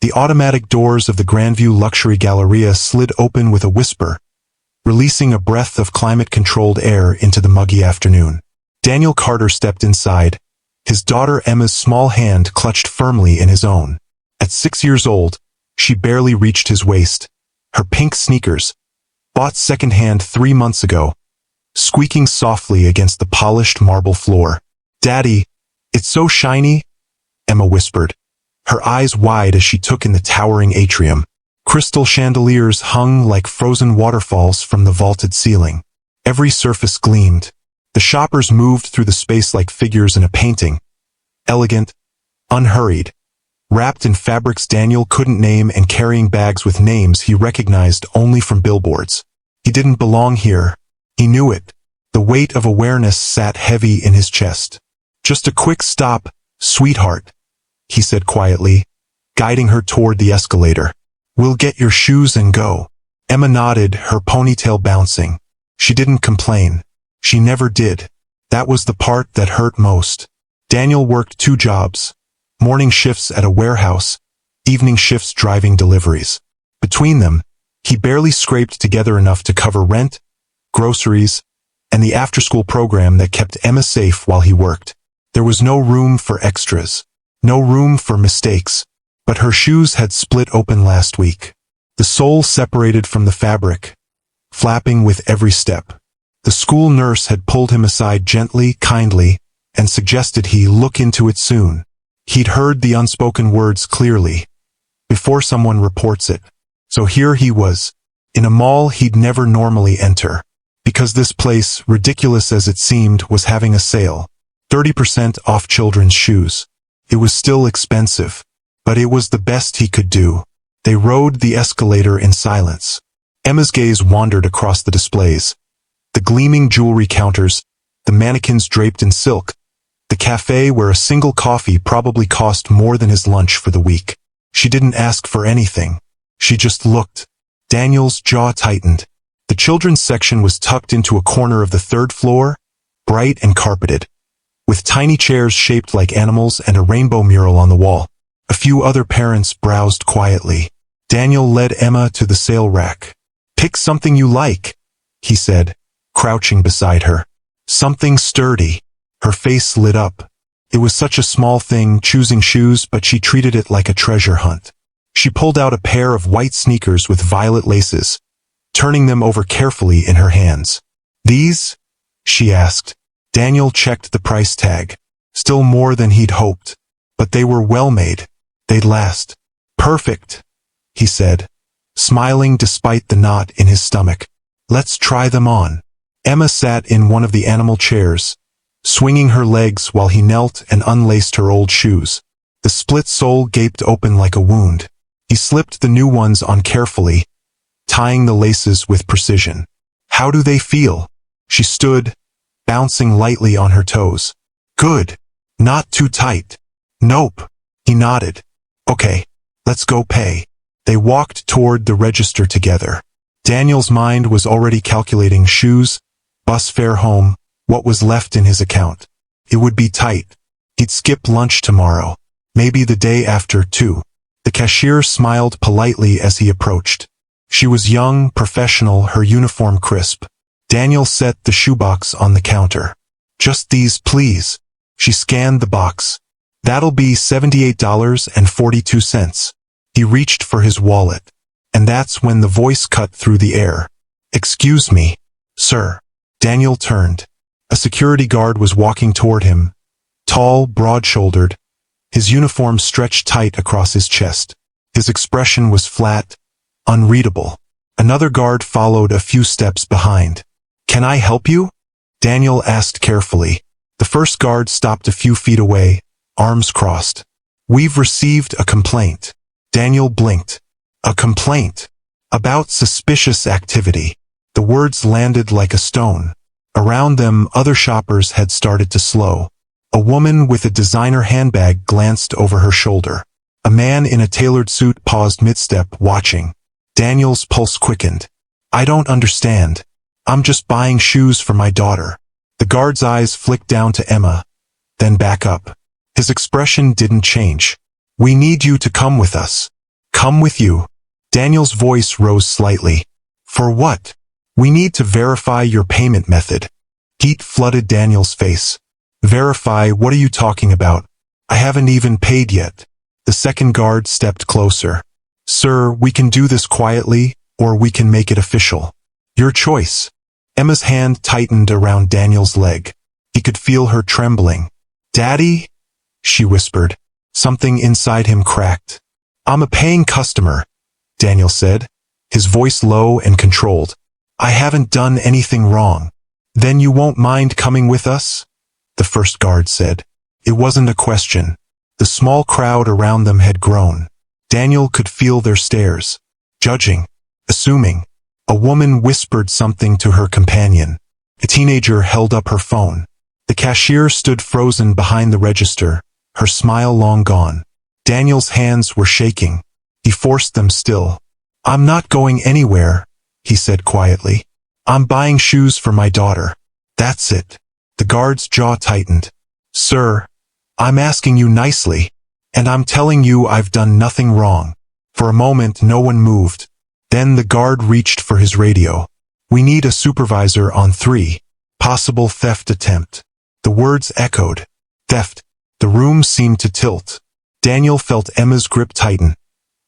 The automatic doors of the Grandview Luxury Galleria slid open with a whisper, releasing a breath of climate-controlled air into the muggy afternoon. Daniel Carter stepped inside, his daughter Emma's small hand clutched firmly in his own. At 6 years old, she barely reached his waist. Her pink sneakers, bought secondhand 3 months ago, squeaking softly against the polished marble floor. "Daddy, it's so shiny," Emma whispered, her eyes wide as she took in the towering atrium. Crystal chandeliers hung like frozen waterfalls from the vaulted ceiling. Every surface gleamed. The shoppers moved through the space like figures in a painting. Elegant, unhurried, wrapped in fabrics Daniel couldn't name and carrying bags with names he recognized only from billboards. He didn't belong here. He knew it. The weight of awareness sat heavy in his chest. "Just a quick stop, sweetheart," he said quietly, guiding her toward the escalator. "We'll get your shoes and go." Emma nodded, her ponytail bouncing. She didn't complain. She never did. That was the part that hurt most. Daniel worked 2 jobs, morning shifts at a warehouse, evening shifts driving deliveries. Between them, he barely scraped together enough to cover rent, groceries, and the after-school program that kept Emma safe while he worked. There was no room for extras, no room for mistakes, but her shoes had split open last week. The sole separated from the fabric, flapping with every step. The school nurse had pulled him aside gently, kindly, and suggested he look into it soon. He'd heard the unspoken words clearly, before someone reports it. So here he was, in a mall he'd never normally enter, because this place, ridiculous as it seemed, was having a sale. 30% off children's shoes. It was still expensive, but it was the best he could do. They rode the escalator in silence. Emma's gaze wandered across the displays. The gleaming jewelry counters, the mannequins draped in silk, the cafe where a single coffee probably cost more than his lunch for the week. She didn't ask for anything. She just looked. Daniel's jaw tightened. The children's section was tucked into a corner of the 3rd floor, bright and carpeted, with tiny chairs shaped like animals and a rainbow mural on the wall. A few other parents browsed quietly. Daniel led Emma to the sale rack. "Pick something you like," he said, crouching beside her. "Something sturdy." Her face lit up. It was such a small thing, choosing shoes, but she treated it like a treasure hunt. She pulled out a pair of white sneakers with violet laces, turning them over carefully in her hands. "These?" she asked. Daniel checked the price tag. Still more than he'd hoped. But they were well made. They'd last. "Perfect," he said, smiling despite the knot in his stomach. "Let's try them on." Emma sat in one of the animal chairs, swinging her legs while he knelt and unlaced her old shoes. The split sole gaped open like a wound. He slipped the new ones on carefully, tying the laces with precision. "How do they feel?" She stood, bouncing lightly on her toes. "Good. Not too tight." "Nope." He nodded. "Okay, let's go pay." They walked toward the register together. Daniel's mind was already calculating shoes, bus fare home, what was left in his account. It would be tight. He'd skip lunch tomorrow. Maybe the day after, too. The cashier smiled politely as he approached. She was young, professional, her uniform crisp. Daniel set the shoebox on the counter. "Just these, please." She scanned the box. "That'll be $78.42. He reached for his wallet. And that's when the voice cut through the air. "Excuse me, sir." Daniel turned. A security guard was walking toward him, tall, broad-shouldered, his uniform stretched tight across his chest. His expression was flat, unreadable. Another guard followed a few steps behind. "Can I help you?" Daniel asked carefully. The first guard stopped a few feet away, arms crossed. "We've received a complaint." Daniel blinked. A complaint? About suspicious activity. The words landed like a stone. Around them, other shoppers had started to slow. A woman with a designer handbag glanced over her shoulder. A man in a tailored suit paused mid-step, watching. Daniel's pulse quickened. "I don't understand. I'm just buying shoes for my daughter." The guard's eyes flicked down to Emma, then back up. His expression didn't change. "We need you to come with us." Come with you. Daniel's voice rose slightly. For what? We need to verify your payment method. Heat flooded Daniel's face. Verify? What are you talking about? I haven't even paid yet. The second guard stepped closer. Sir, we can do this quietly, or we can make it official. Your choice. Emma's hand tightened around Daniel's leg. He could feel her trembling. Daddy? She whispered. Something inside him cracked. I'm a paying customer, Daniel said, his voice low and controlled. I haven't done anything wrong. Then you won't mind coming with us? The first guard said. It wasn't a question. The small crowd around them had grown. Daniel could feel their stares. Judging. Assuming. A woman whispered something to her companion. A teenager held up her phone. The cashier stood frozen behind the register, her smile long gone. Daniel's hands were shaking. He forced them still. I'm not going anywhere, he said quietly. I'm buying shoes for my daughter. That's it. The guard's jaw tightened. Sir, I'm asking you nicely, and I'm telling you I've done nothing wrong. For a moment no one moved. Then the guard reached for his radio. We need a supervisor on 3. Possible theft attempt. The words echoed. Theft. The room seemed to tilt. Daniel felt Emma's grip tighten.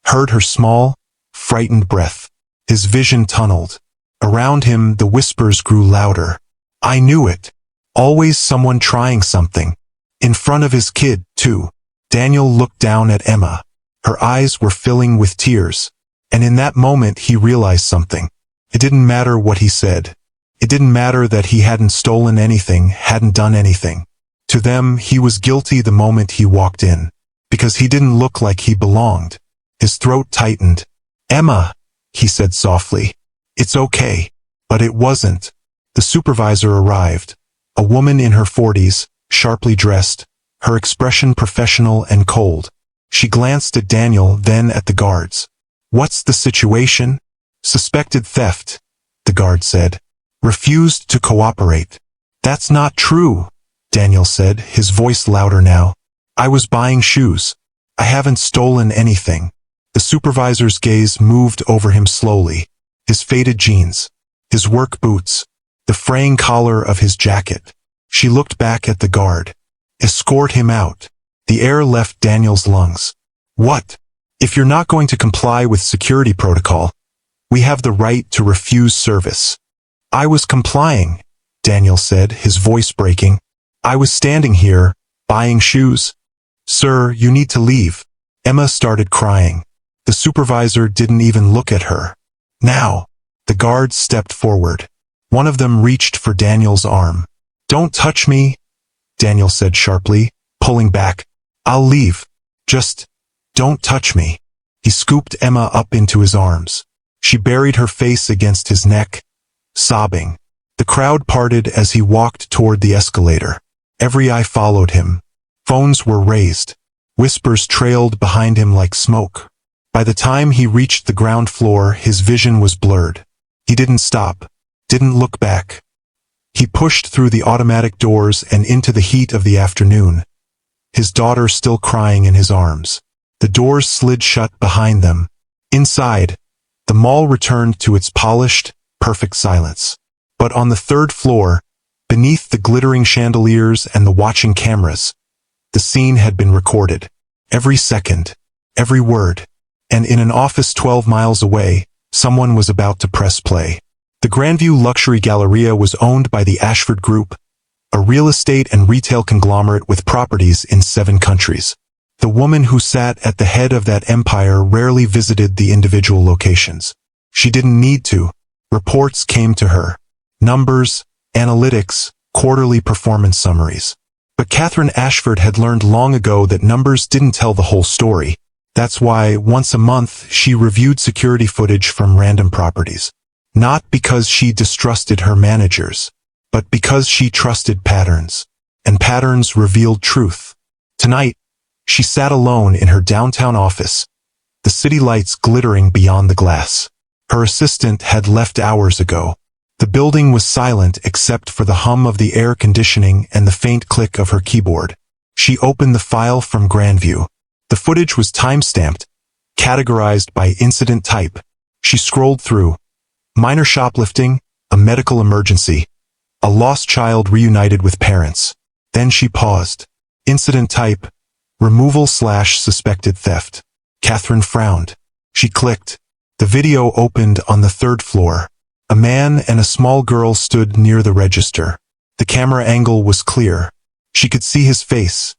Heard her small, frightened breath. His vision tunneled. Around him the whispers grew louder. I knew it. Always someone trying something. In front of his kid, too. Daniel looked down at Emma. Her eyes were filling with tears. And in that moment he realized something. It didn't matter what he said. It didn't matter that he hadn't stolen anything, hadn't done anything. To them, he was guilty the moment he walked in. Because he didn't look like he belonged. His throat tightened. Emma, he said softly. It's okay. But it wasn't. The supervisor arrived. A woman in her 40s, sharply dressed, her expression professional and cold. She glanced at Daniel, then at the guards. What's the situation? Suspected theft, the guard said. Refused to cooperate. That's not true, Daniel said, his voice louder now. I was buying shoes. I haven't stolen anything. The supervisor's gaze moved over him slowly. His faded jeans. His work boots. The fraying collar of his jacket. She looked back at the guard. Escort him out. The air left Daniel's lungs. What? If you're not going to comply with security protocol, we have the right to refuse service. I was complying, Daniel said, his voice breaking. I was standing here, buying shoes. Sir, you need to leave. Emma started crying. The supervisor didn't even look at her. Now, the guards stepped forward. One of them reached for Daniel's arm. Don't touch me, Daniel said sharply, pulling back. I'll leave. Just don't touch me. He scooped Emma up into his arms. She buried her face against his neck, sobbing. The crowd parted as he walked toward the escalator. Every eye followed him. Phones were raised. Whispers trailed behind him like smoke. By the time he reached the ground floor, his vision was blurred. He didn't stop, didn't look back. He pushed through the automatic doors and into the heat of the afternoon, his daughter still crying in his arms. The doors slid shut behind them. Inside, the mall returned to its polished, perfect silence. But on the 3rd floor, beneath the glittering chandeliers and the watching cameras, the scene had been recorded. Every second, every word. And in an office 12 miles away, someone was about to press play. The Grandview Luxury Galleria was owned by the Ashford Group, a real estate and retail conglomerate with properties in 7 countries. The woman who sat at the head of that empire rarely visited the individual locations. She didn't need to. Reports came to her. Numbers, analytics, quarterly performance summaries. But Catherine Ashford had learned long ago that numbers didn't tell the whole story. That's why, once a month, she reviewed security footage from random properties. Not because she distrusted her managers, but because she trusted patterns. And patterns revealed truth. Tonight, she sat alone in her downtown office, the city lights glittering beyond the glass. Her assistant had left hours ago. The building was silent except for the hum of the air conditioning and the faint click of her keyboard. She opened the file from Grandview. The footage was time-stamped, categorized by incident type. She scrolled through. Minor shoplifting, a medical emergency, a lost child reunited with parents. Then she paused. Incident type, removal/suspected theft. Catherine frowned. She clicked. The video opened on the third floor. A man and a small girl stood near the register. The camera angle was clear. She could see his face.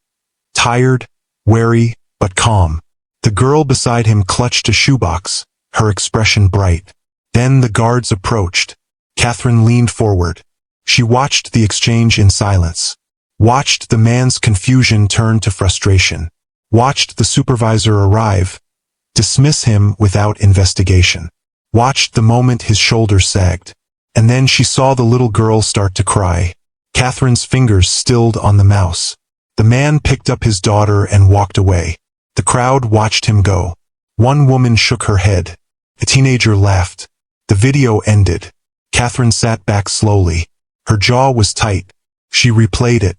Tired, wary, but calm. The girl beside him clutched a shoebox, her expression bright. Then the guards approached. Catherine leaned forward. She watched the exchange in silence. Watched the man's confusion turn to frustration. Watched the supervisor arrive, dismiss him without investigation. Watched the moment his shoulders sagged. And then she saw the little girl start to cry. Catherine's fingers stilled on the mouse. The man picked up his daughter and walked away. The crowd watched him go. One woman shook her head. A teenager laughed. The video ended. Catherine sat back slowly. Her jaw was tight. She replayed it.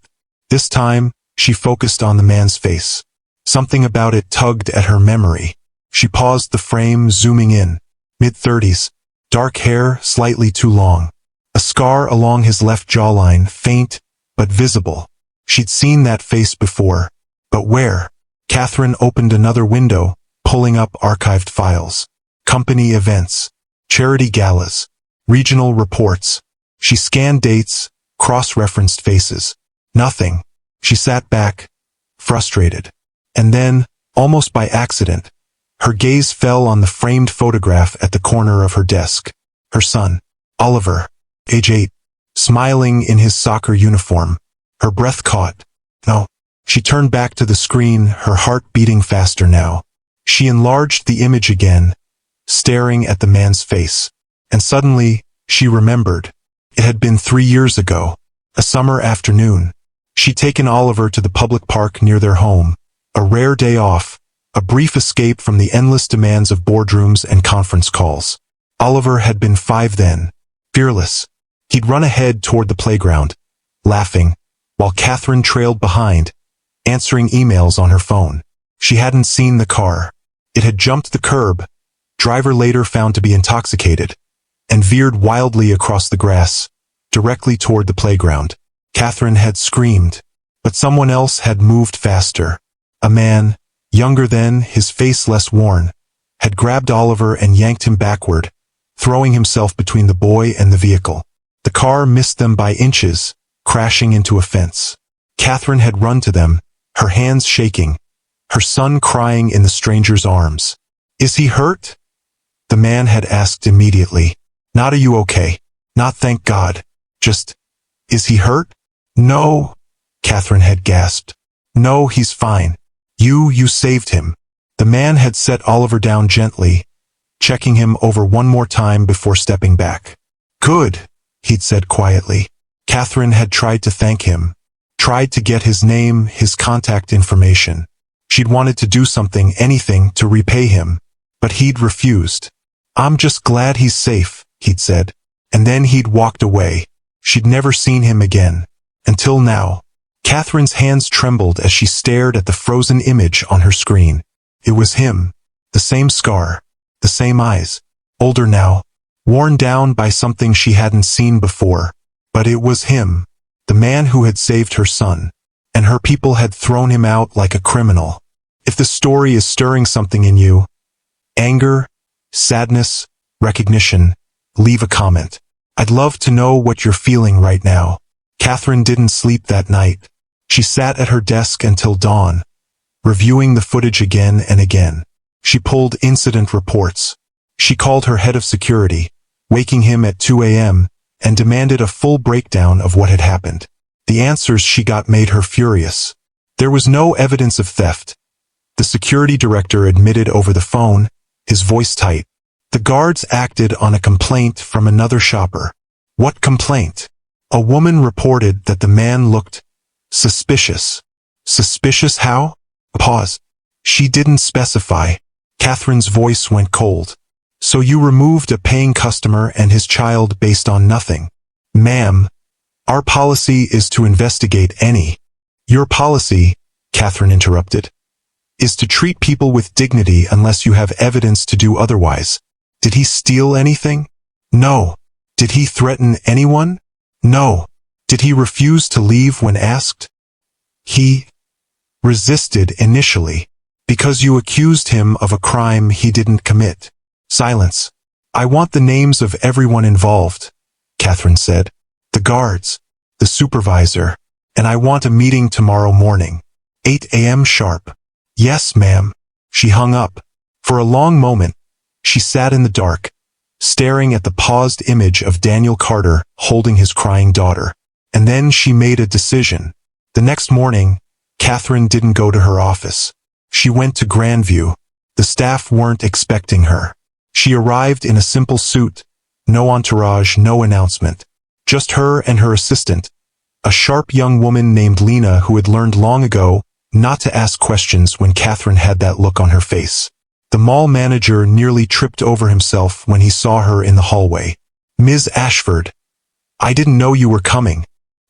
This time, she focused on the man's face. Something about it tugged at her memory. She paused the frame, zooming in. Mid-30s. Dark hair, slightly too long. A scar along his left jawline, faint, but visible. She'd seen that face before. But where? Catherine opened another window, pulling up archived files. Company events. Charity galas. Regional reports. She scanned dates, cross-referenced faces. Nothing. She sat back, frustrated. And then, almost by accident, her gaze fell on the framed photograph at the corner of her desk. Her son, Oliver, age 8, smiling in his soccer uniform. Her breath caught. No. She turned back to the screen, her heart beating faster now. She enlarged the image again, staring at the man's face. And suddenly, she remembered. It had been 3 years ago, a summer afternoon. She'd taken Oliver to the public park near their home. A rare day off, a brief escape from the endless demands of boardrooms and conference calls. Oliver had been 5 then, fearless. He'd run ahead toward the playground, laughing, while Catherine trailed behind, answering emails on her phone. She hadn't seen the car. It had jumped the curb, driver later found to be intoxicated, and veered wildly across the grass, directly toward the playground. Catherine had screamed, but someone else had moved faster. A man, younger then, his face less worn, had grabbed Oliver and yanked him backward, throwing himself between the boy and the vehicle. The car missed them by inches, crashing into a fence. Catherine had run to them, her hands shaking, her son crying in the stranger's arms. "Is he hurt?" The man had asked immediately. "Not are you okay?" "Not thank God. Just, is he hurt?" "No," Catherine had gasped. "No, he's fine. You saved him." The man had set Oliver down gently, checking him over one more time before stepping back. "Good," he'd said quietly. Catherine had tried to thank him, tried to get his name, his contact information. She'd wanted to do something, anything, to repay him, but he'd refused. "I'm just glad he's safe," he'd said. And then he'd walked away. She'd never seen him again. Until now. Catherine's hands trembled as she stared at the frozen image on her screen. It was him. The same scar. The same eyes. Older now. Worn down by something she hadn't seen before. But it was him. The man who had saved her son. And her people had thrown him out like a criminal. If the story is stirring something in you, anger, sadness, recognition, leave a comment. I'd love to know what you're feeling right now. Catherine didn't sleep that night. She sat at her desk until dawn, reviewing the footage again and again. She pulled incident reports. She called her head of security, waking him at 2 a.m., and demanded a full breakdown of what had happened. The answers she got made her furious. There was no evidence of theft. The security director admitted over the phone, his voice tight. The guards acted on a complaint from another shopper. What complaint? A woman reported that the man looked suspicious. Suspicious how? A pause. She didn't specify. Catherine's voice went cold. So you removed a paying customer and his child based on nothing? Ma'am, our policy is to investigate any. Your policy, Catherine interrupted. is to treat people with dignity unless you have evidence to do otherwise. Did he steal anything? No. Did he threaten anyone? No. Did he refuse to leave when asked? He resisted initially, because you accused him of a crime he didn't commit. Silence. I want the names of everyone involved, Catherine said. The guards, the supervisor, and I want a meeting tomorrow morning. 8 a.m. sharp. Yes, ma'am. She hung up. For a long moment, she sat in the dark, staring at the paused image of Daniel Carter holding his crying daughter. And then she made a decision. The next morning, Catherine didn't go to her office. She went to Grandview. The staff weren't expecting her. She arrived in a simple suit, no entourage, no announcement. Just her and her assistant, a sharp young woman named Lena who had learned long ago not to ask questions when Catherine had that look on her face. The mall manager nearly tripped over himself when he saw her in the hallway. Ms. Ashford, I didn't know you were coming.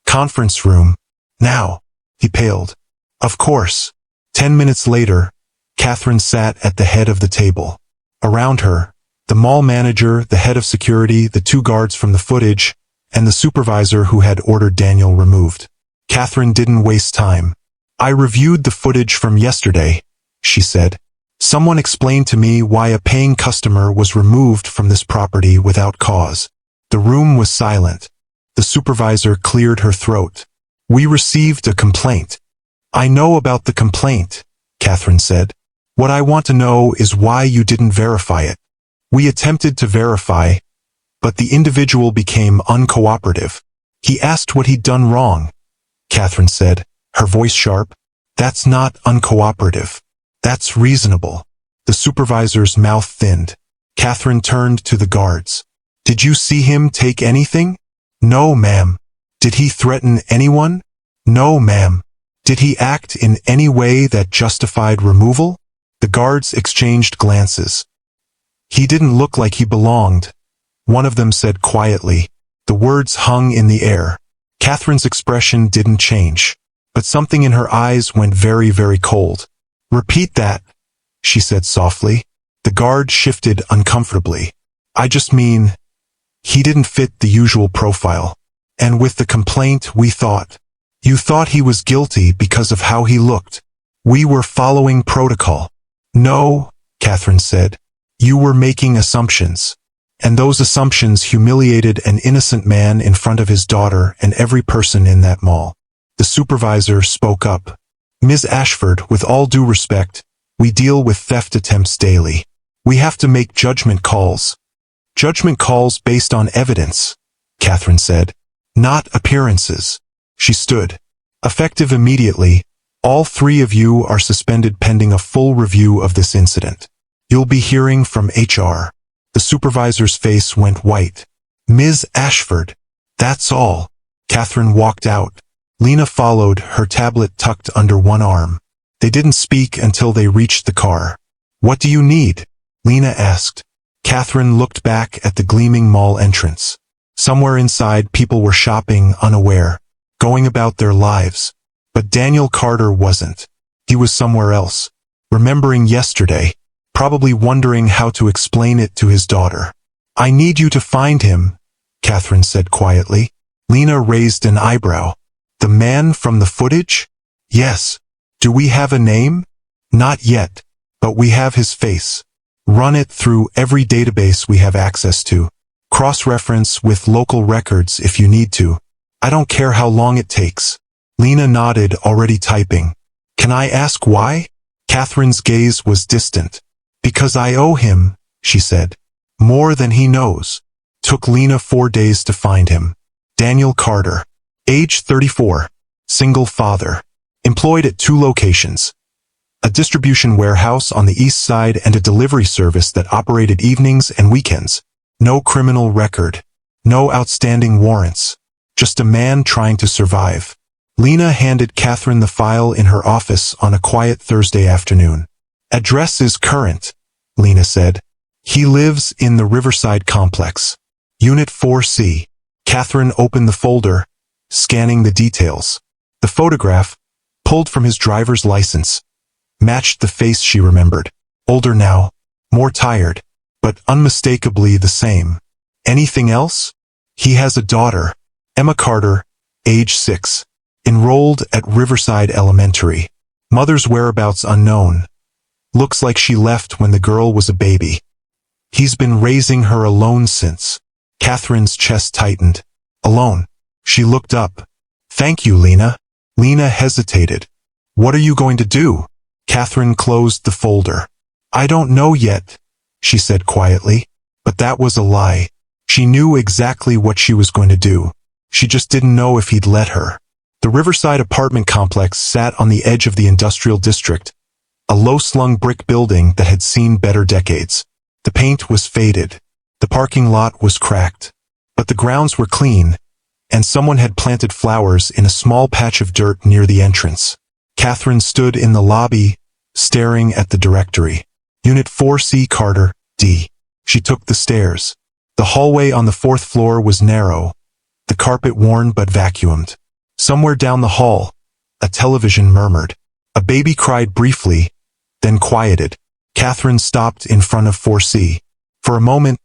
Conference room. Now. He paled. Of course. 10 minutes later, Catherine sat at the head of the table. Around her, the mall manager, the head of security, the 2 guards from the footage, and the supervisor who had ordered Daniel removed. Catherine didn't waste time. I reviewed the footage from yesterday, she said. Someone explained to me why a paying customer was removed from this property without cause. The room was silent. The supervisor cleared her throat. We received a complaint. I know about the complaint, Catherine said. What I want to know is why you didn't verify it. We attempted to verify, but the individual became uncooperative. He asked what he'd done wrong, Catherine said, her voice sharp. That's not uncooperative. That's reasonable. The supervisor's mouth thinned. Catherine turned to the guards. Did you see him take anything? No, ma'am. Did he threaten anyone? No, ma'am. Did he act in any way that justified removal? The guards exchanged glances. He didn't look like he belonged, one of them said quietly. The words hung in the air. Catherine's expression didn't change, but something in her eyes went very, very cold. Repeat that, she said softly. The guard shifted uncomfortably. I just mean, he didn't fit the usual profile. And with the complaint, we thought. You thought he was guilty because of how he looked. We were following protocol. No, Catherine said. You were making assumptions. And those assumptions humiliated an innocent man in front of his daughter and every person in that mall. The supervisor spoke up. Ms. Ashford, with all due respect, we deal with theft attempts daily. We have to make judgment calls. Judgment calls based on evidence, Catherine said, not appearances. She stood. Effective immediately, all 3 of you are suspended pending a full review of this incident. You'll be hearing from HR. The supervisor's face went white. Ms. Ashford, that's all. Catherine walked out. Lena followed, her tablet tucked under one arm. They didn't speak until they reached the car. What do you need? Lena asked. Catherine looked back at the gleaming mall entrance. Somewhere inside, people were shopping, unaware, going about their lives. But Daniel Carter wasn't. He was somewhere else, remembering yesterday, probably wondering how to explain it to his daughter. I need you to find him, Catherine said quietly. Lena raised an eyebrow. The man from the footage? Yes. Do we have a name? Not yet, but we have his face. Run it through every database we have access to. Cross-reference with local records if you need to. I don't care how long it takes. Lena nodded, already typing. Can I ask why? Catherine's gaze was distant. Because I owe him, she said. More than he knows. Took Lena 4 days to find him. Daniel Carter. Age 34. Single father. Employed at 2 locations. A distribution warehouse on the east side and a delivery service that operated evenings and weekends. No criminal record. No outstanding warrants. Just a man trying to survive. Lena handed Catherine the file in her office on a quiet Thursday afternoon. Address is current, Lena said. He lives in the Riverside Complex. Unit 4C. Catherine opened the folder, scanning the details. The photograph, pulled from his driver's license, matched the face she remembered. Older now, more tired, but unmistakably the same. Anything else? He has a daughter, Emma Carter, age 6, enrolled at Riverside Elementary. Mother's whereabouts unknown. Looks like she left when the girl was a baby. He's been raising her alone since. Catherine's chest tightened. Alone. She looked up. Thank you, Lena. Lena hesitated. What are you going to do? Catherine closed the folder. I don't know yet, she said quietly. But that was a lie. She knew exactly what she was going to do. She just didn't know if he'd let her. The Riverside apartment complex sat on the edge of the industrial district, a low-slung brick building that had seen better decades. The paint was faded. The parking lot was cracked. But the grounds were clean, and someone had planted flowers in a small patch of dirt near the entrance. Catherine stood in the lobby, staring at the directory. Unit 4C Carter, D. She took the stairs. The hallway on the 4th floor was narrow, the carpet worn but vacuumed. Somewhere down the hall, a television murmured. A baby cried briefly, then quieted. Catherine stopped in front of 4C. For a moment,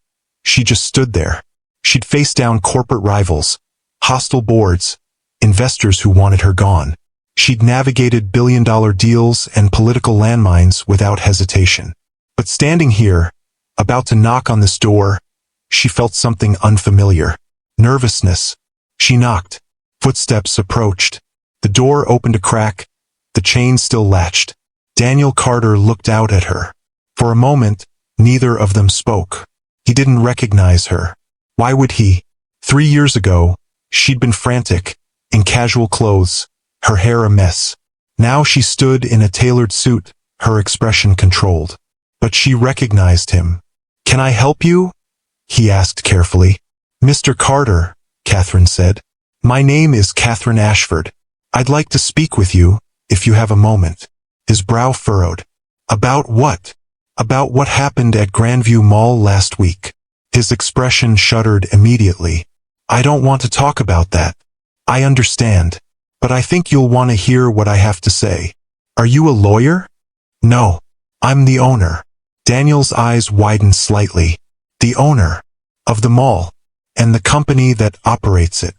she just stood there. She'd faced down corporate rivals, hostile boards, investors who wanted her gone. She'd navigated billion-dollar deals and political landmines without hesitation. But standing here, about to knock on this door, she felt something unfamiliar. Nervousness. She knocked. Footsteps approached. The door opened a crack. The chain still latched. Daniel Carter looked out at her. For a moment, neither of them spoke. He didn't recognize her. Why would he? 3 years ago, she'd been frantic, in casual clothes, her hair a mess. Now she stood in a tailored suit, her expression controlled. But she recognized him. Can I help you? He asked carefully. Mr. Carter, Catherine said. My name is Catherine Ashford. I'd like to speak with you, if you have a moment. His brow furrowed. About what? About what happened at Grandview Mall last week. His expression shuddered immediately. I don't want to talk about that. I understand. But I think you'll want to hear what I have to say. Are you a lawyer? No. I'm the owner. Daniel's eyes widened slightly. The owner of the mall and the company that operates it.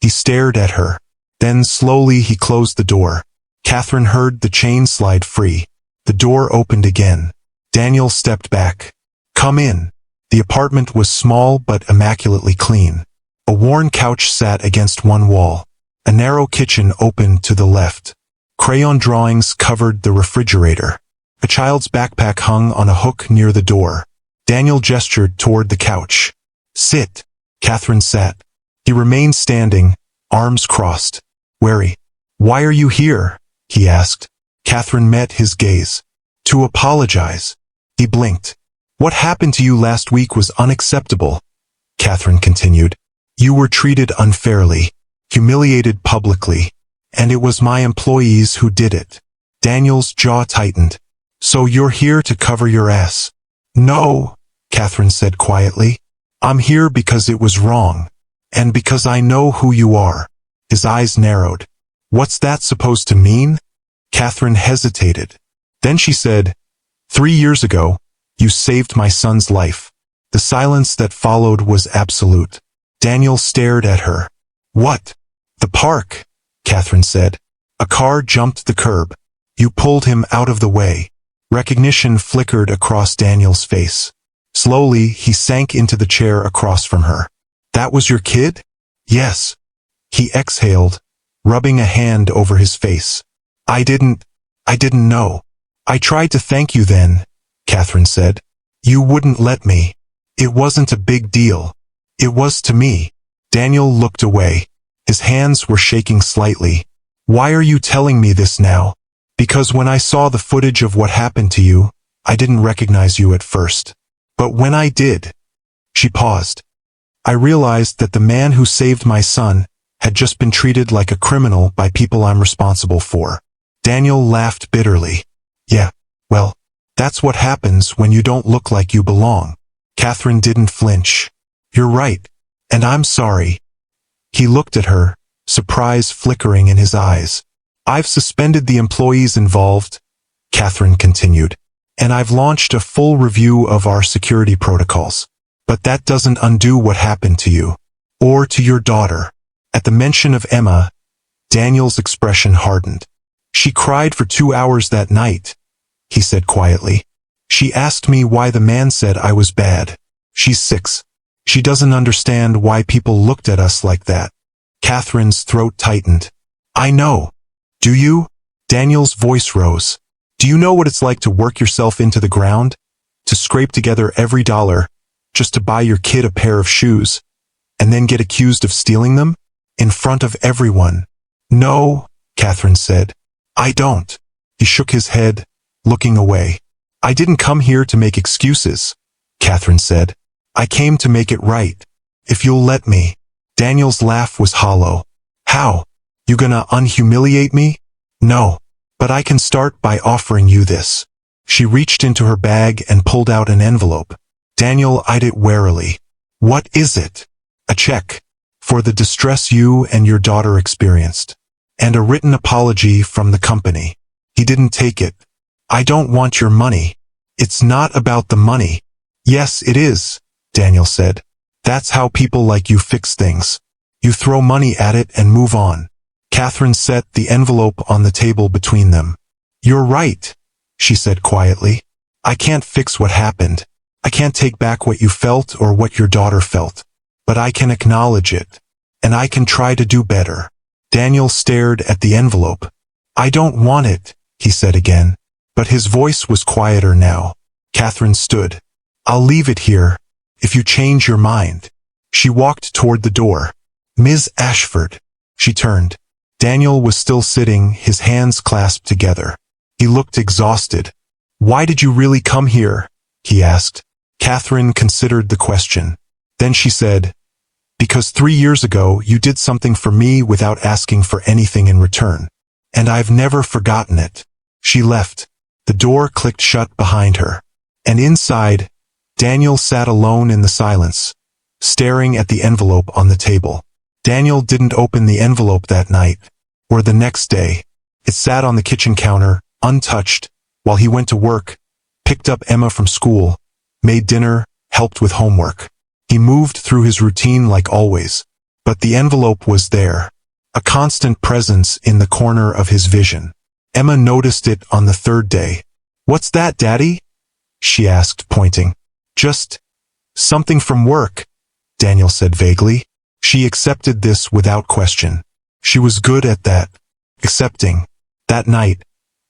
He stared at her. Then slowly he closed the door. Catherine heard the chain slide free. The door opened again. Daniel stepped back. Come in. The apartment was small but immaculately clean. A worn couch sat against one wall. A narrow kitchen opened to the left. Crayon drawings covered the refrigerator. A child's backpack hung on a hook near the door. Daniel gestured toward the couch. Sit. Catherine sat. He remained standing, arms crossed. Wary. Why are you here? He asked. Catherine met his gaze. To apologize. He blinked. What happened to you last week was unacceptable, Catherine continued. You were treated unfairly, humiliated publicly, and it was my employees who did it. Daniel's jaw tightened. So you're here to cover your ass? No, Catherine said quietly. I'm here because it was wrong, and because I know who you are. His eyes narrowed. What's that supposed to mean? Catherine hesitated. Then she said, 3 years ago, you saved my son's life. The silence that followed was absolute. Daniel stared at her. What? The park, Catherine said. A car jumped the curb. You pulled him out of the way. Recognition flickered across Daniel's face. Slowly, he sank into the chair across from her. That was your kid? Yes. He exhaled, rubbing a hand over his face. I didn't know. I tried to thank you then, Catherine said. You wouldn't let me. It wasn't a big deal. It was to me. Daniel looked away. His hands were shaking slightly. Why are you telling me this now? Because when I saw the footage of what happened to you, I didn't recognize you at first. But when I did, she paused. I realized that the man who saved my son had just been treated like a criminal by people I'm responsible for. Daniel laughed bitterly. Yeah, well, that's what happens when you don't look like you belong. Catherine didn't flinch. You're right, and I'm sorry. He looked at her, surprise flickering in his eyes. I've suspended the employees involved, Catherine continued. And I've launched a full review of our security protocols. But that doesn't undo what happened to you. Or to your daughter. At the mention of Emma, Daniel's expression hardened. She cried for 2 hours that night, he said quietly. She asked me why the man said I was bad. She's 6. She doesn't understand why people looked at us like that. Catherine's throat tightened. I know. Do you? Daniel's voice rose. Do you know what it's like to work yourself into the ground? To scrape together every dollar, just to buy your kid a pair of shoes, and then get accused of stealing them? In front of everyone. No, Catherine said. I don't. He shook his head, looking away. I didn't come here to make excuses, Catherine said. I came to make it right. If you'll let me. Daniel's laugh was hollow. How? You gonna unhumiliate me? No. But I can start by offering you this. She reached into her bag and pulled out an envelope. Daniel eyed it warily. What is it? A check. For the distress you and your daughter experienced. And a written apology from the company. He didn't take it. I don't want your money. It's not about the money. Yes, it is, Daniel said. That's how people like you fix things. You throw money at it and move on. Catherine set the envelope on the table between them. You're right, she said quietly. I can't fix what happened. I can't take back what you felt or what your daughter felt. But I can acknowledge it. And I can try to do better. Daniel stared at the envelope. I don't want it, he said again. But his voice was quieter now. Catherine stood. I'll leave it here, if you change your mind. She walked toward the door. Ms. Ashford. She turned. Daniel was still sitting, his hands clasped together. He looked exhausted. Why did you really come here? He asked. Catherine considered the question. Then she said, because 3 years ago you did something for me without asking for anything in return. And I've never forgotten it. She left. The door clicked shut behind her. And inside, Daniel sat alone in the silence, staring at the envelope on the table. Daniel didn't open the envelope that night, or the next day. It sat on the kitchen counter, untouched, while he went to work, picked up Emma from school, made dinner, helped with homework. He moved through his routine like always, but the envelope was there, a constant presence in the corner of his vision. Emma noticed it on the 3rd day. What's that, Daddy? She asked, pointing. Just something from work, Daniel said vaguely. She accepted this without question. She was good at that, accepting. That night,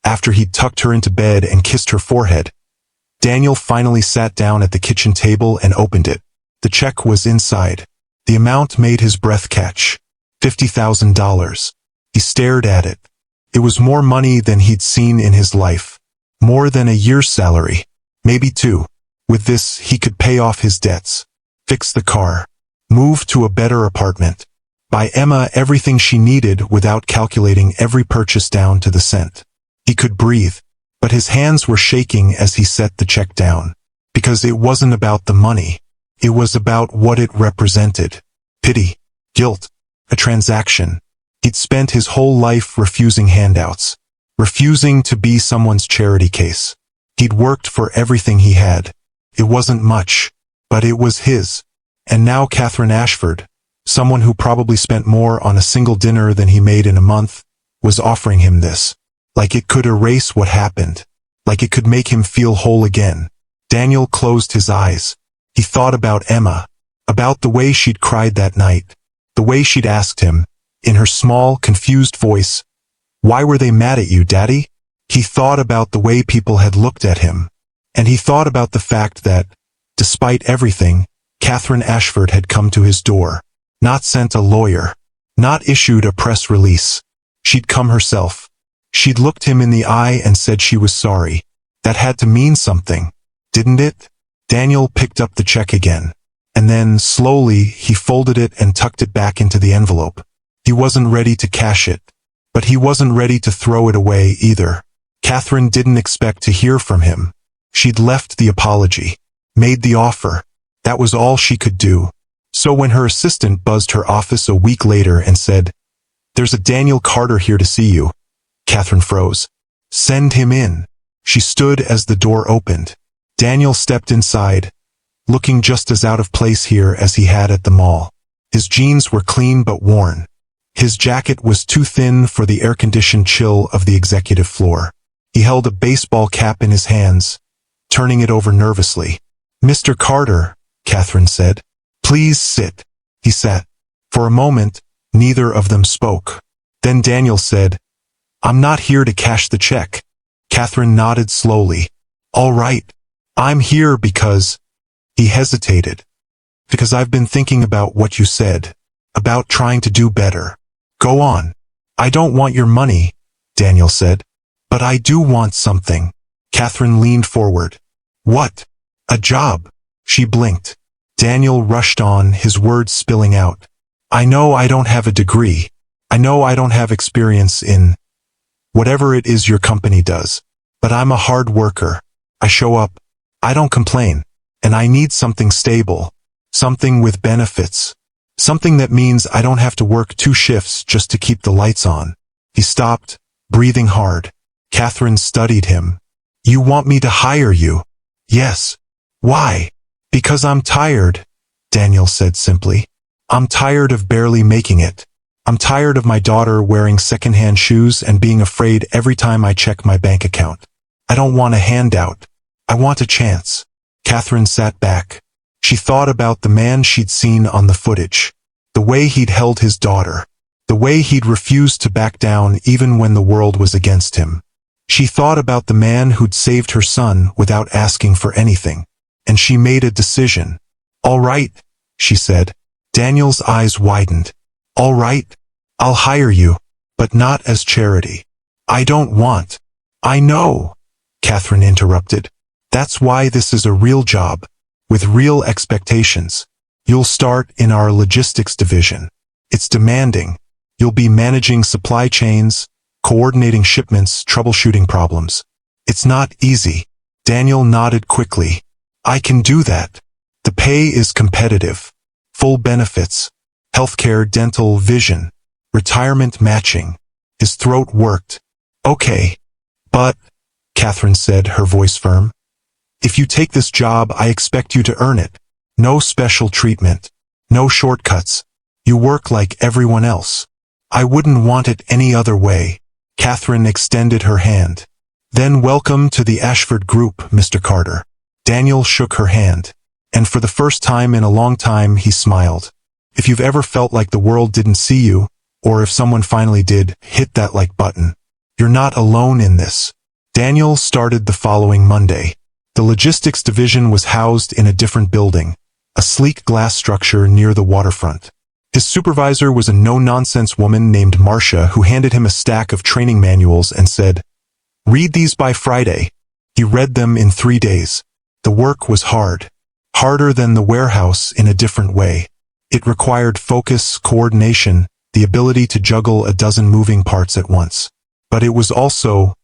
after he'd tucked her into bed and kissed her forehead, Daniel finally sat down at the kitchen table and opened it. The check was inside. The amount made his breath catch. $50,000. He stared at it. It was more money than he'd seen in his life. More than a year's salary. Maybe 2. With this, he could pay off his debts. Fix the car. Move to a better apartment. Buy Emma everything she needed without calculating every purchase down to the cent. He could breathe, but his hands were shaking as he set the check down. Because it wasn't about the money. It was about what it represented. Pity. Guilt. A transaction. He'd spent his whole life refusing handouts. Refusing to be someone's charity case. He'd worked for everything he had. It wasn't much, but it was his. And now Catherine Ashford, someone who probably spent more on a single dinner than he made in a month, was offering him this. Like it could erase what happened. Like it could make him feel whole again. Daniel closed his eyes. He thought about Emma. About the way she'd cried that night. The way she'd asked him, in her small, confused voice, why were they mad at you, Daddy? He thought about the way people had looked at him. And he thought about the fact that, despite everything, Catherine Ashford had come to his door. Not sent a lawyer. Not issued a press release. She'd come herself. She'd looked him in the eye and said she was sorry. That had to mean something, didn't it? Daniel picked up the check again. And then, slowly, he folded it and tucked it back into the envelope. He wasn't ready to cash it. But he wasn't ready to throw it away either. Catherine didn't expect to hear from him. She'd left the apology. Made the offer. That was all she could do. So when her assistant buzzed her office a week later and said, "There's a Daniel Carter here to see you," Catherine froze. "Send him in." She stood as the door opened. Daniel stepped inside, looking just as out of place here as he had at the mall. His jeans were clean but worn. His jacket was too thin for the air-conditioned chill of the executive floor. He held a baseball cap in his hands, turning it over nervously. "Mr. Carter," Catherine said. "Please sit." He sat. For a moment, neither of them spoke. Then Daniel said, "I'm not here to cash the check." Catherine nodded slowly. "All right. I'm here because—" He hesitated. "Because I've been thinking about what you said, about trying to do better." "Go on." "I don't want your money," Daniel said. "But I do want something." Catherine leaned forward. "What?" "A job." She blinked. Daniel rushed on, his words spilling out. "I know I don't have a degree. I know I don't have experience in whatever it is your company does. But I'm a hard worker. I show up. I don't complain. And I need something stable. Something with benefits. Something that means I don't have to work 2 shifts just to keep the lights on." He stopped, breathing hard. Catherine studied him. "You want me to hire you?" "Yes." "Why?" "Because I'm tired," Daniel said simply. "I'm tired of barely making it. I'm tired of my daughter wearing secondhand shoes and being afraid every time I check my bank account. I don't want a handout. I want a chance." Catherine sat back. She thought about the man she'd seen on the footage. The way he'd held his daughter. The way he'd refused to back down even when the world was against him. She thought about the man who'd saved her son without asking for anything. And she made a decision. "All right," she said. Daniel's eyes widened. "All right, I'll hire you, but not as charity." "I don't want—" "I know," Catherine interrupted. "That's why this is a real job, with real expectations. You'll start in our logistics division. It's demanding. You'll be managing supply chains, coordinating shipments, troubleshooting problems. It's not easy." Daniel nodded quickly. "I can do that. The pay is competitive. Full benefits. Healthcare, dental, vision. Retirement matching." His throat worked. "Okay. But," Catherine said, her voice firm, "if you take this job, I expect you to earn it. No special treatment. No shortcuts. You work like everyone else." "I wouldn't want it any other way." Catherine extended her hand. "Then welcome to the Ashford Group, Mr. Carter." Daniel shook her hand. And for the first time in a long time, he smiled. If you've ever felt like the world didn't see you, or if someone finally did, hit that like button. You're not alone in this. Daniel started the following Monday. The logistics division was housed in a different building, a sleek glass structure near the waterfront. His supervisor was a no-nonsense woman named Marcia who handed him a stack of training manuals and said, "Read these by Friday." He read them in 3 days. The work was hard. Harder than the warehouse in a different way. It required focus, coordination, the ability to juggle a dozen moving parts at once. But it was also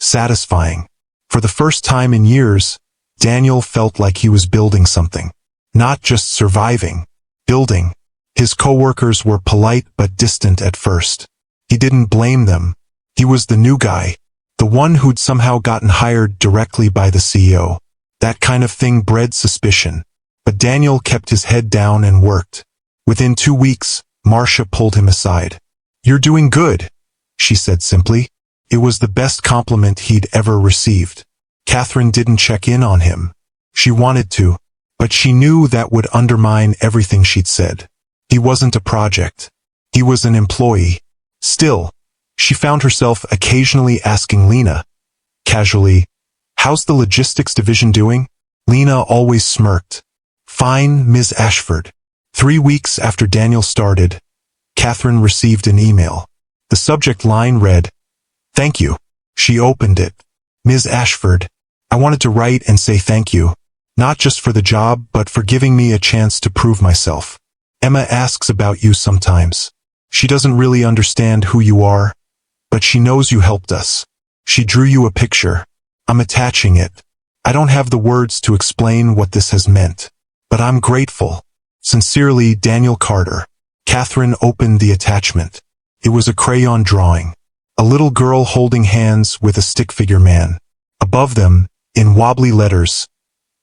satisfying. For the first time in years, Daniel felt like he was building something. Not just surviving. Building. His coworkers were polite but distant at first. He didn't blame them. He was the new guy. The one who'd somehow gotten hired directly by the CEO. That kind of thing bred suspicion. But Daniel kept his head down and worked. Within 2 weeks, Marcia pulled him aside. "You're doing good," she said simply. It was the best compliment he'd ever received. Catherine didn't check in on him. She wanted to, but she knew that would undermine everything she'd said. He wasn't a project. He was an employee. Still, she found herself occasionally asking Lena, casually, "How's the logistics division doing?" Lena always smirked. "Fine, Ms. Ashford." 3 weeks after Daniel started, Catherine received an email. The subject line read, "Thank you." She opened it. "Ms. Ashford, I wanted to write and say thank you, not just for the job, but for giving me a chance to prove myself. Emma asks about you sometimes. She doesn't really understand who you are, but she knows you helped us. She drew you a picture. I'm attaching it. I don't have the words to explain what this has meant, but I'm grateful. Sincerely, Daniel Carter." Catherine opened the attachment. It was a crayon drawing. A little girl holding hands with a stick figure man. Above them, in wobbly letters,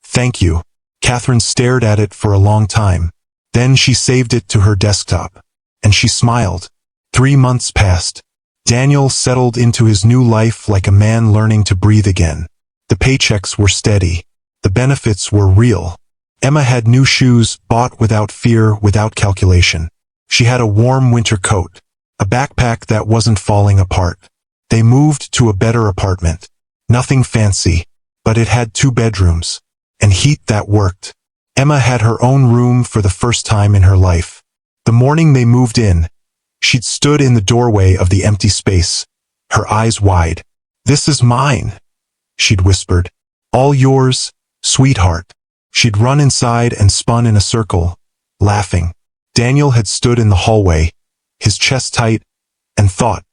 "Thank you." Catherine stared at it for a long time. Then she saved it to her desktop. And she smiled. 3 months passed. Daniel settled into his new life like a man learning to breathe again. The paychecks were steady. The benefits were real. Emma had new shoes, bought without fear, without calculation. She had a warm winter coat, a backpack that wasn't falling apart. They moved to a better apartment. Nothing fancy, but it had 2 bedrooms, and heat that worked. Emma had her own room for the first time in her life. The morning they moved in, she'd stood in the doorway of the empty space, her eyes wide. "This is mine," she'd whispered. "All yours, sweetheart." She'd run inside and spun in a circle, laughing. Daniel had stood in the hallway, his chest tight, and thought,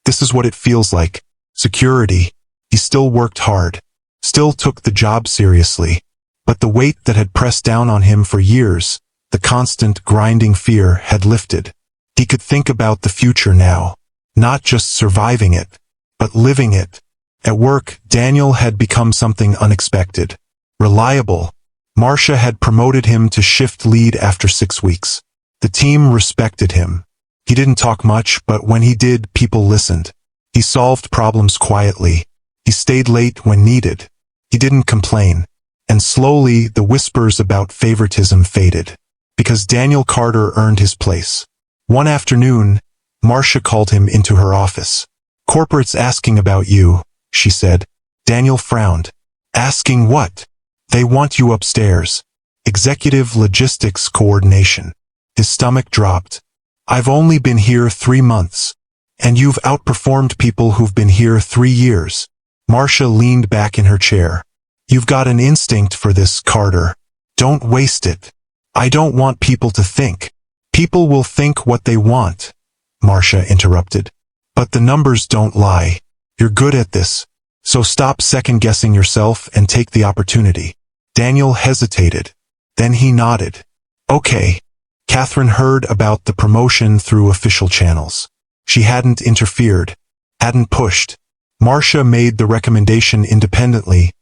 "This is what it feels like. Security." He still worked hard, still took the job seriously, but the weight that had pressed down on him for years, the constant grinding fear, had lifted. He could think about the future now, not just surviving it, but living it. At work, Daniel had become something unexpected. Reliable. Marcia had promoted him to shift lead after 6 weeks. The team respected him. He didn't talk much, but when he did, people listened. He solved problems quietly. He stayed late when needed. He didn't complain. And slowly, the whispers about favoritism faded. Because Daniel Carter earned his place. One afternoon, Marcia called him into her office. "Corporate's asking about you," she said. Daniel frowned. "Asking what?" "They want you upstairs. Executive logistics coordination." His stomach dropped. "I've only been here 3 months. And you've outperformed people who've been here 3 years. Marcia leaned back in her chair. "You've got an instinct for this, Carter. Don't waste it." "I don't want people to think." "People will think what they want," Marcia interrupted. "But the numbers don't lie. You're good at this. So stop second-guessing yourself and take the opportunity." Daniel hesitated. Then he nodded. "Okay." Catherine heard about the promotion through official channels. She hadn't interfered, hadn't pushed. Marcia made the recommendation independently,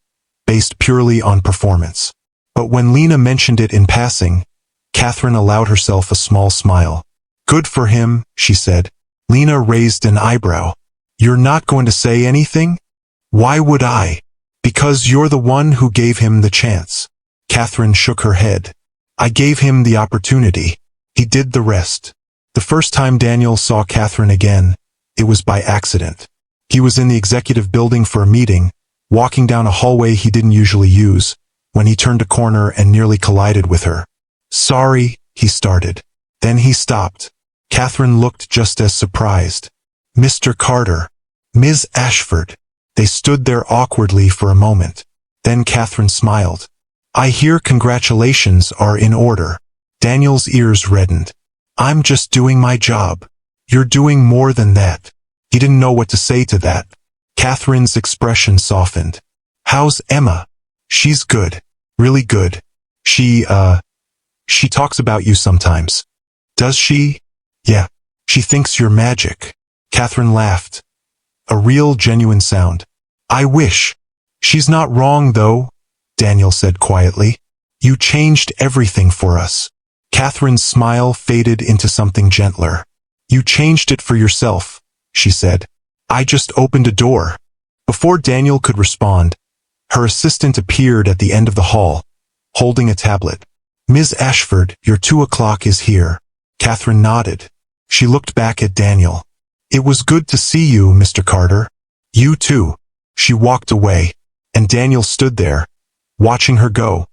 based purely on performance. But when Lena mentioned it in passing, Catherine allowed herself a small smile. "Good for him," she said. Lena raised an eyebrow. "You're not going to say anything?" "Why would I?" "Because you're the one who gave him the chance." Catherine shook her head. "I gave him the opportunity. He did the rest." The first time Daniel saw Catherine again, it was by accident. He was in the executive building for a meeting, walking down a hallway he didn't usually use, when he turned a corner and nearly collided with her. "Sorry," he started. Then he stopped. Catherine looked just as surprised. "Mr. Carter." "Ms. Ashford." They stood there awkwardly for a moment. Then Catherine smiled. "I hear congratulations are in order." Daniel's ears reddened. "I'm just doing my job." "You're doing more than that." He didn't know what to say to that. Catherine's expression softened. "How's Emma?" "She's good. Really good. She talks about you sometimes." "Does she?" "Yeah. She thinks you're magic." Catherine laughed. A real, genuine sound. "I wish." "She's not wrong, though," Daniel said quietly. "You changed everything for us." Catherine's smile faded into something gentler. "You changed it for yourself," she said. "I just opened a door." Before Daniel could respond, her assistant appeared at the end of the hall, holding a tablet. "Ms. Ashford, your 2 o'clock is here." Catherine nodded. She looked back at Daniel. "It was good to see you, Mr. Carter." "You too." She walked away, and Daniel stood there, watching her go,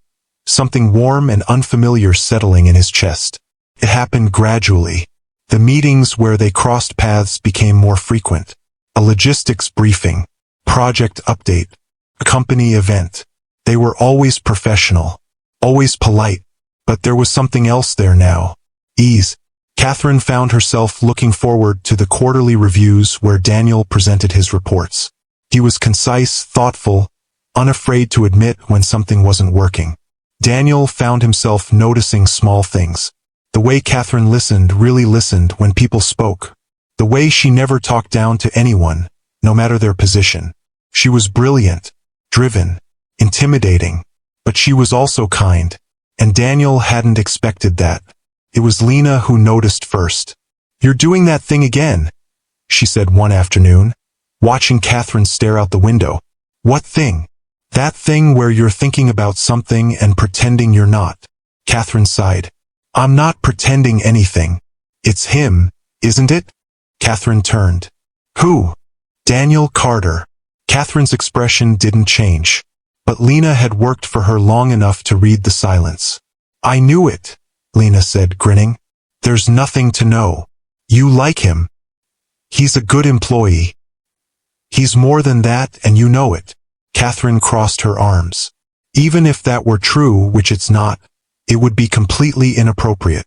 something warm and unfamiliar settling in his chest. It happened gradually. The meetings where they crossed paths became more frequent. A logistics briefing, project update, a company event. They were always professional, always polite, but there was something else there now. Ease. Catherine found herself looking forward to the quarterly reviews where Daniel presented his reports. He was concise, thoughtful, unafraid to admit when something wasn't working. Daniel found himself noticing small things. The way Catherine listened, really listened when people spoke. The way she never talked down to anyone, no matter their position. She was brilliant, driven, intimidating. But she was also kind. And Daniel hadn't expected that. It was Lena who noticed first. "You're doing that thing again," she said one afternoon, watching Catherine stare out the window. "What thing?" "That thing where you're thinking about something and pretending you're not." Catherine sighed. "I'm not pretending anything. It's him, isn't it?" Catherine turned. "Who?" "Daniel Carter." Catherine's expression didn't change. But Lena had worked for her long enough to read the silence. "I knew it," Lena said, grinning. "There's nothing to know. You like him. He's a good employee. He's more than that, and you know it." Catherine crossed her arms. "Even if that were true, which it's not, it would be completely inappropriate."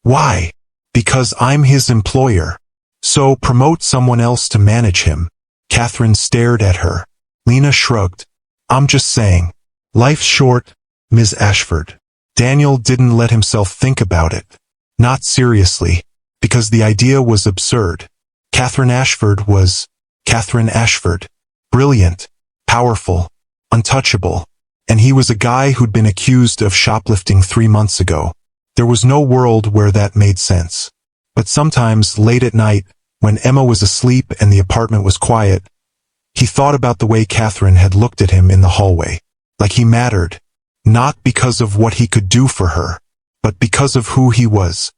"Why?" "Because I'm his employer. So promote someone else to manage him." Catherine stared at her. Lena shrugged. "I'm just saying. Life's short, Ms. Ashford." Daniel didn't let himself think about it. Not seriously, because the idea was absurd. Catherine Ashford was Catherine Ashford. Brilliant, powerful, untouchable. And he was a guy who'd been accused of shoplifting 3 months ago. There was no world where that made sense. But sometimes, late at night, when Emma was asleep and the apartment was quiet, he thought about the way Catherine had looked at him in the hallway. Like he mattered. Not because of what he could do for her, but because of who he was.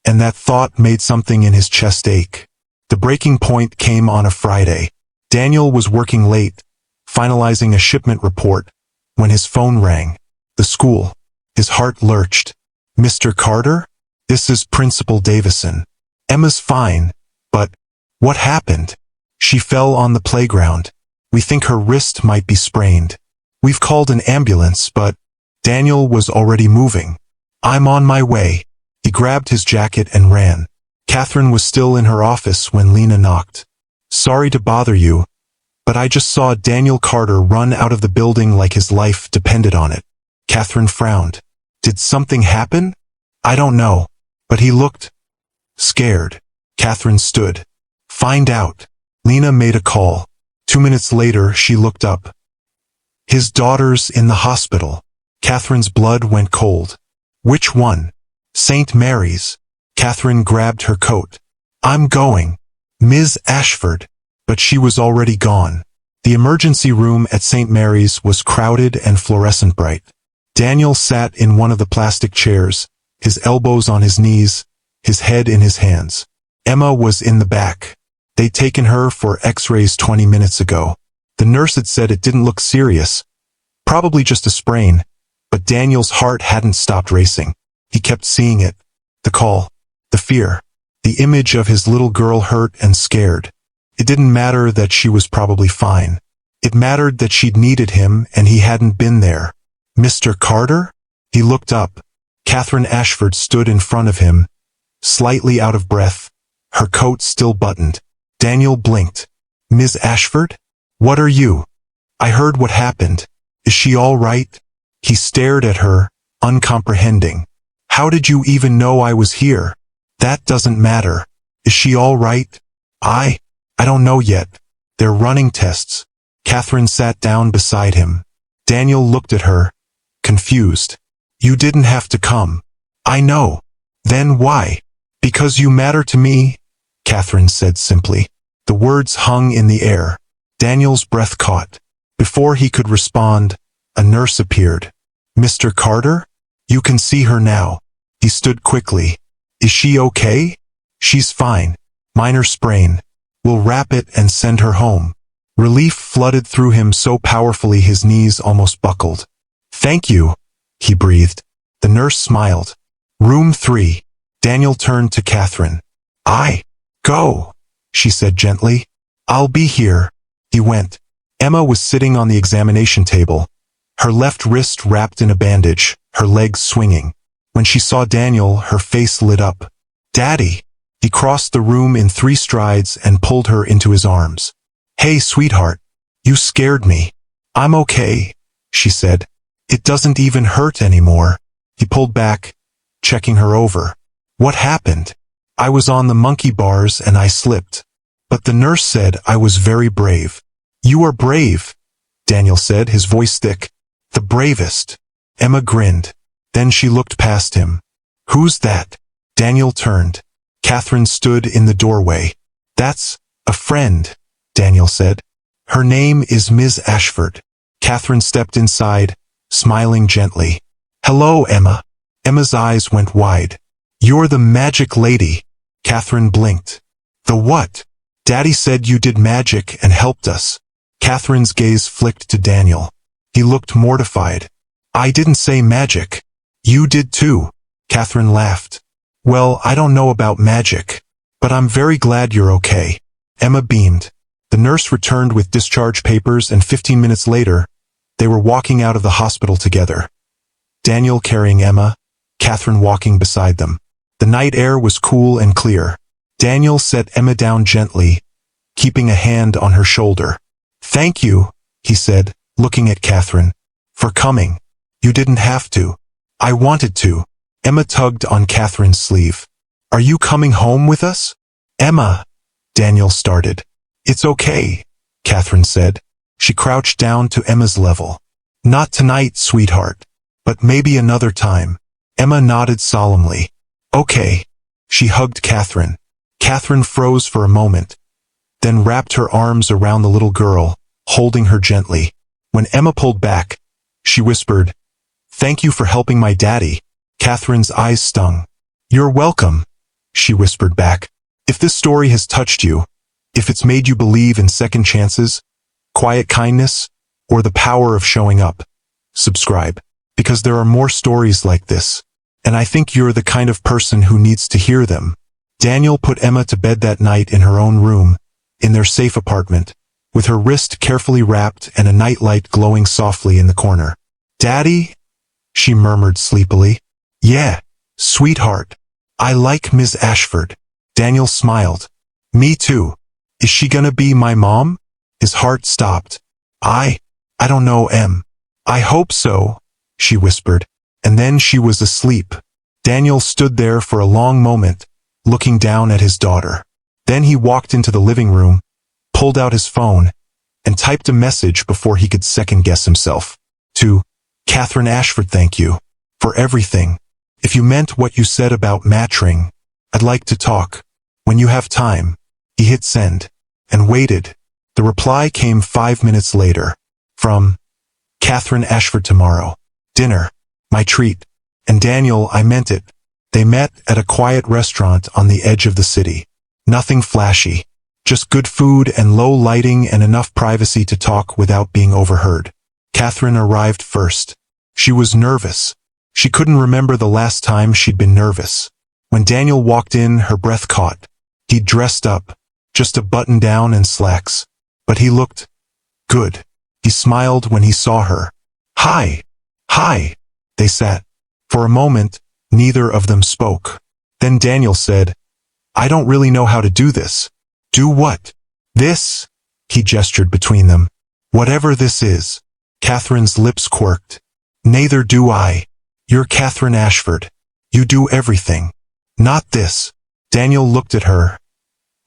And that thought made something in his chest ache. The breaking point came on a Friday. Daniel was working late, finalizing a shipment report, when his phone rang. The school. His heart lurched. "Mr. Carter? This is Principal Davison." "Emma's fine, but what happened?" "She fell on the playground. We think her wrist might be sprained. We've called an ambulance, but..." Daniel was already moving. "I'm on my way." He grabbed his jacket and ran. Catherine was still in her office when Lena knocked. "Sorry to bother you, but I just saw Daniel Carter run out of the building like his life depended on it." Catherine frowned. "Did something happen?" "I don't know, but he looked scared." Catherine stood. "Find out." Lena made a call. 2 minutes later, she looked up. "His daughter's in the hospital." Catherine's blood went cold. "Which one?" "St. Mary's." Catherine grabbed her coat. "I'm going." "Ms. Ashford." But she was already gone. The emergency room at St. Mary's was crowded and fluorescent bright. Daniel sat in one of the plastic chairs, his elbows on his knees, his head in his hands. Emma was in the back. They'd taken her for x-rays 20 minutes ago. The nurse had said it didn't look serious. Probably just a sprain. But Daniel's heart hadn't stopped racing. He kept seeing it. The call. The fear. The image of his little girl hurt and scared. It didn't matter that she was probably fine. It mattered that she'd needed him and he hadn't been there. "Mr. Carter?" He looked up. Catherine Ashford stood in front of him, slightly out of breath, her coat still buttoned. Daniel blinked. "Ms. Ashford? What are you?" "I heard what happened. Is she all right?" He stared at her, uncomprehending. "How did you even know I was here?" "That doesn't matter. Is she all right?" I don't know yet. They're running tests." Catherine sat down beside him. Daniel looked at her, confused. "You didn't have to come." "I know." "Then why?" "Because you matter to me," Catherine said simply. The words hung in the air. Daniel's breath caught. Before he could respond, a nurse appeared. "Mr. Carter? You can see her now." He stood quickly. "Is she okay?" "She's fine. Minor sprain. We'll wrap it and send her home." Relief flooded through him so powerfully his knees almost buckled. "Thank you," he breathed. The nurse smiled. "Room 3. Daniel turned to Catherine. Go," she said gently. "I'll be here." He went. Emma was sitting on the examination table, her left wrist wrapped in a bandage, her legs swinging. When she saw Daniel, her face lit up. "Daddy!" He crossed the room in 3 strides and pulled her into his arms. "Hey, sweetheart. You scared me." "I'm okay," she said. "It doesn't even hurt anymore." He pulled back, checking her over. "What happened?" "I was on the monkey bars and I slipped. But the nurse said I was very brave." "You are brave," Daniel said, his voice thick. The bravest. Emma grinned. Then she looked past him. Who's that? Daniel turned. Catherine stood in the doorway. That's a friend, Daniel said. Her name is Ms. Ashford. Catherine stepped inside, smiling gently. Hello, Emma. Emma's eyes went wide. You're the magic lady. Catherine blinked. The what? Daddy said you did magic and helped us. Catherine's gaze flicked to Daniel. He looked mortified. I didn't say magic. You did too. Catherine laughed. Well, I don't know about magic, but I'm very glad you're okay. Emma beamed. The nurse returned with discharge papers, and 15 minutes later, they were walking out of the hospital together. Daniel carrying Emma, Catherine walking beside them. The night air was cool and clear. Daniel set Emma down gently, keeping a hand on her shoulder. Thank you, he said, looking at Catherine, for coming. You didn't have to. I wanted to. Emma tugged on Catherine's sleeve. Are you coming home with us? Emma, Daniel started. It's okay, Catherine said. She crouched down to Emma's level. Not tonight, sweetheart, but maybe another time. Emma nodded solemnly. Okay. She hugged Catherine. Catherine froze for a moment, then wrapped her arms around the little girl, holding her gently. When Emma pulled back, she whispered, Thank you for helping my daddy. Catherine's eyes stung. You're welcome, she whispered back. If this story has touched you, if it's made you believe in second chances, quiet kindness, or the power of showing up, subscribe, because there are more stories like this, and I think you're the kind of person who needs to hear them. Daniel put Emma to bed that night in her own room, in their safe apartment, with her wrist carefully wrapped and a nightlight glowing softly in the corner. Daddy? She murmured sleepily. Yeah, sweetheart. I like Ms. Ashford. Daniel smiled. Me too. Is she gonna be my mom? His heart stopped. I don't know, Em. I hope so, she whispered, and then she was asleep. Daniel stood there for a long moment, looking down at his daughter. Then he walked into the living room, pulled out his phone, and typed a message before he could second-guess himself. To Catherine Ashford, thank you for everything. If you meant what you said about matching, I'd like to talk. When you have time. He hit send, and waited. The reply came 5 minutes later. From Catherine Ashford, tomorrow. Dinner. My treat. And Daniel, I meant it. They met at a quiet restaurant on the edge of the city. Nothing flashy. Just good food and low lighting and enough privacy to talk without being overheard. Catherine arrived first. She was nervous. She couldn't remember the last time she'd been nervous. When Daniel walked in, her breath caught. He'd dressed up, just a button-down and slacks. But he looked good. He smiled when he saw her. Hi. Hi. They sat. For a moment, neither of them spoke. Then Daniel said, I don't really know how to do this. Do what? This? He gestured between them. Whatever this is. Catherine's lips quirked. Neither do I. You're Catherine Ashford. You do everything. Not this. Daniel looked at her.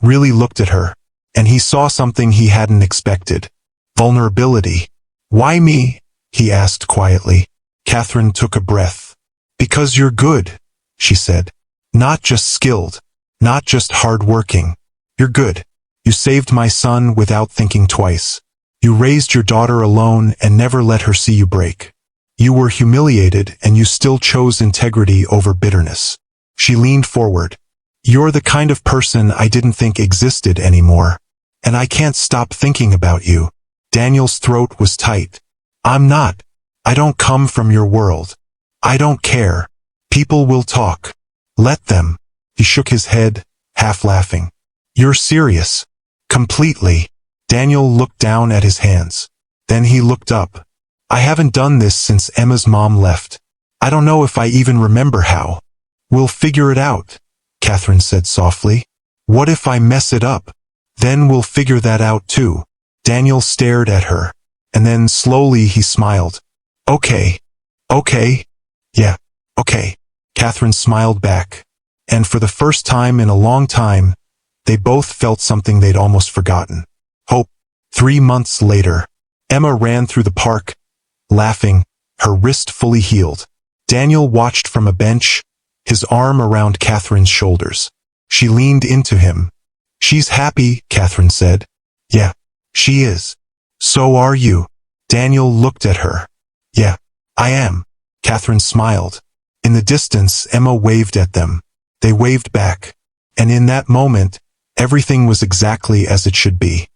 Really looked at her. And he saw something he hadn't expected. Vulnerability. Why me? He asked quietly. Catherine took a breath. Because you're good, she said. Not just skilled. Not just hard-working. You're good. You saved my son without thinking twice. You raised your daughter alone and never let her see you break. You were humiliated and you still chose integrity over bitterness. She leaned forward. You're the kind of person I didn't think existed anymore. And I can't stop thinking about you. Daniel's throat was tight. I'm not. I don't come from your world. I don't care. People will talk. Let them. He shook his head, half laughing. You're serious. Completely. Daniel looked down at his hands. Then he looked up. I haven't done this since Emma's mom left. I don't know if I even remember how. We'll figure it out, Catherine said softly. What if I mess it up? Then we'll figure that out too. Daniel stared at her, and then slowly he smiled. Okay. Okay. Yeah. Okay. Catherine smiled back. And for the first time in a long time, they both felt something they'd almost forgotten. Hope. 3 months later. Emma ran through the park, laughing, her wrist fully healed. Daniel watched from a bench, his arm around Catherine's shoulders. She leaned into him. "She's happy," Catherine said. "Yeah, she is. So are you." Daniel looked at her. "Yeah, I am." Catherine smiled. In the distance, Emma waved at them. They waved back. And in that moment, everything was exactly as it should be.